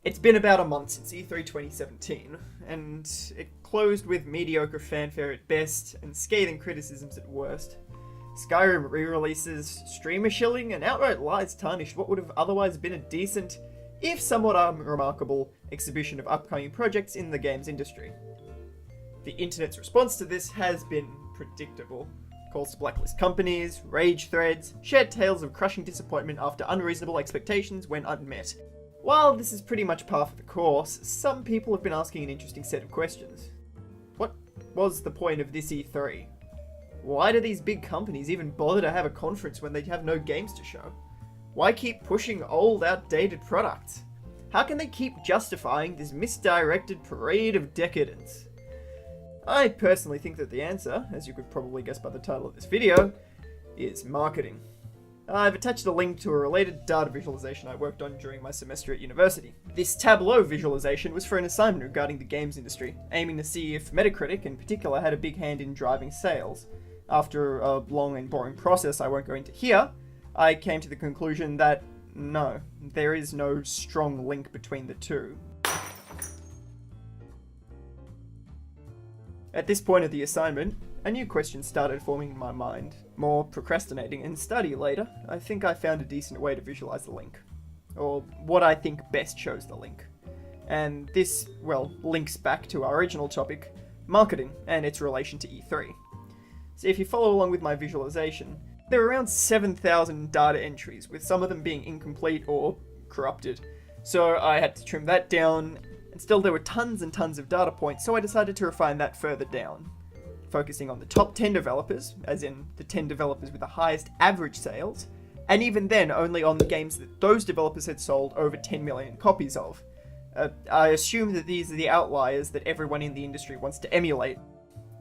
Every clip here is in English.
It's been about a month since E3 2017, and it closed with mediocre fanfare at best and scathing criticisms at worst. Skyrim re-releases, streamer shilling, and outright lies tarnished what would have otherwise been a decent, if somewhat unremarkable, exhibition of upcoming projects in the games industry. The internet's response to this has been predictable. Calls to blacklist companies, rage threads, shared tales of crushing disappointment after unreasonable expectations when unmet. While this is pretty much par for the course, some people have been asking an interesting set of questions. What was the point of this E3? Why do these big companies even bother to have a conference when they have no games to show? Why keep pushing old, outdated products? How can they keep justifying this misdirected parade of decadence? I personally think that the answer, as you could probably guess by the title of this video, is marketing. I've attached a link to a related data visualization I worked on during my semester at university. This Tableau visualization was for an assignment regarding the games industry, aiming to see if Metacritic in particular had a big hand in driving sales. After a long and boring process I won't go into here, I came to the conclusion that no, there is no strong link between the two. At this point of the assignment, a new question started forming in my mind. More procrastinating and study later, I think I found a decent way to visualize the link. Or what I think best shows the link. And this, well, links back to our original topic, marketing and its relation to E3. So if you follow along with my visualization, there are around 7,000 data entries, with some of them being incomplete or corrupted. So I had to trim that down, and still there were tons and tons of data points, so I decided to refine that further down. Focusing on the top 10 developers, as in the 10 developers with the highest average sales, and even then only on the games that those developers had sold over 10 million copies of. I assume that these are the outliers that everyone in the industry wants to emulate.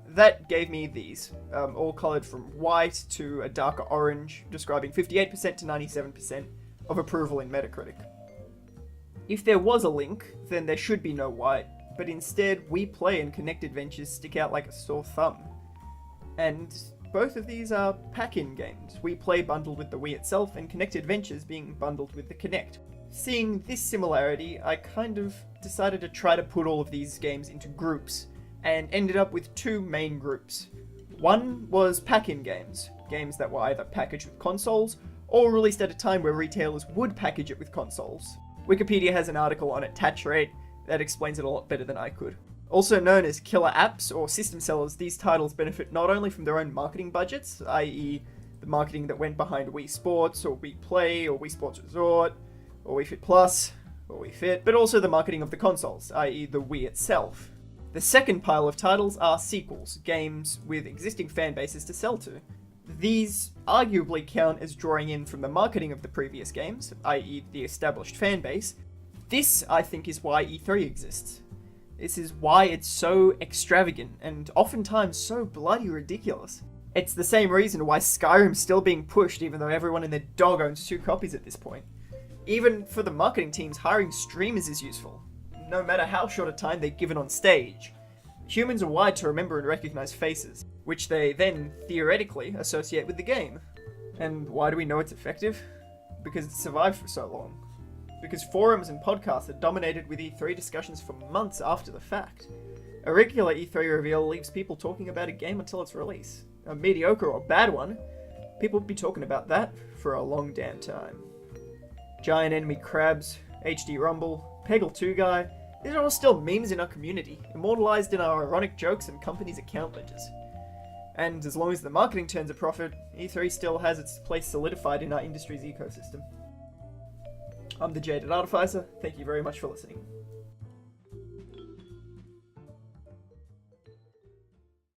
That gave me these, all coloured from white to a darker orange, describing 58% to 97% of approval in Metacritic. If there was a link, then there should be no white, but instead WePlay and Kinect Adventures stick out like a sore thumb. And both of these are pack-in games, WePlay bundled with the Wii itself and Kinect Adventures being bundled with the Kinect. Seeing this similarity, I kind of decided to try to put all of these games into groups, and ended up with two main groups. One was pack-in games, games that were either packaged with consoles, or released at a time where retailers would package it with consoles. Wikipedia has an article on attach rate that explains it a lot better than I could. Also known as killer apps or system sellers, these titles benefit not only from their own marketing budgets, i.e. the marketing that went behind Wii Sports, or Wii Play, or Wii Sports Resort, or Wii Fit Plus, or Wii Fit, but also the marketing of the consoles, i.e. the Wii itself. The second pile of titles are sequels, games with existing fan bases to sell to. These arguably count as drawing in from the marketing of the previous games, i.e. the established fan base. This, I think, is why E3 exists. This is why it's so extravagant and oftentimes so bloody ridiculous. It's the same reason why Skyrim's still being pushed even though everyone and their dog owns 2 copies at this point. Even for the marketing teams, hiring streamers is useful, no matter how short a time they're given on stage. Humans are wired to remember and recognize faces, which they then, theoretically, associate with the game. And why do we know it's effective? Because it survived for so long. Because forums and podcasts are dominated with E3 discussions for months after the fact. A regular E3 reveal leaves people talking about a game until its release. A mediocre or bad one, people will be talking about that for a long damn time. Giant enemy crabs, HD Rumble, Peggle 2 Guy, these are all still memes in our community, immortalized in our ironic jokes and companies' account ledgers. And as long as the marketing turns a profit, E3 still has its place solidified in our industry's ecosystem. I'm the Jaded Artificer, thank you very much for listening.